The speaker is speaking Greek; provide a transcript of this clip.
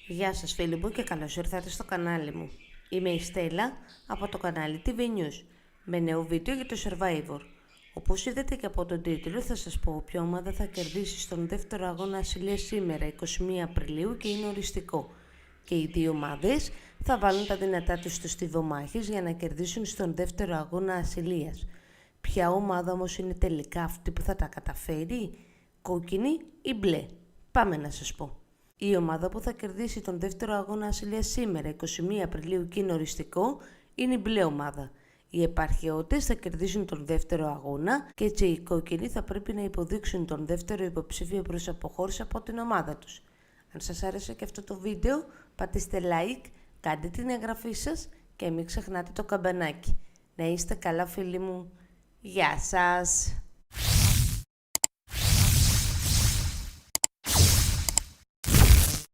Γεια σας φίλοι μου και καλώς ήρθατε στο κανάλι μου. Είμαι η Στέλλα από το κανάλι TV News με νέο βίντεο για το Survivor. Όπως είδατε και από τον τίτλο θα σας πω ποια ομάδα θα κερδίσει στον δεύτερο αγώνα ασυλίας σήμερα 21 Απριλίου και είναι οριστικό. Και οι δύο ομάδες θα βάλουν τα δυνατά τους στο στίβο μάχης για να κερδίσουν στον δεύτερο αγώνα ασυλίας. Ποια ομάδα όμως είναι τελικά αυτή που θα τα καταφέρει, κόκκινη ή μπλε? Πάμε να σας πω. Η ομάδα που θα κερδίσει τον δεύτερο αγώνα ασυλίας σήμερα, 21 Απριλίου και είναι οριστικό, είναι η μπλε ομάδα. Οι επαρχαιώτες θα κερδίσουν τον δεύτερο αγώνα και έτσι οι κόκκινοι θα πρέπει να υποδείξουν τον δεύτερο υποψήφιο προς αποχώρηση από την ομάδα τους. Αν σας άρεσε και αυτό το βίντεο, πατήστε like, κάντε την εγγραφή σας και μην ξεχνάτε το καμπανάκι. Να είστε καλά φίλοι μου. Γεια σας!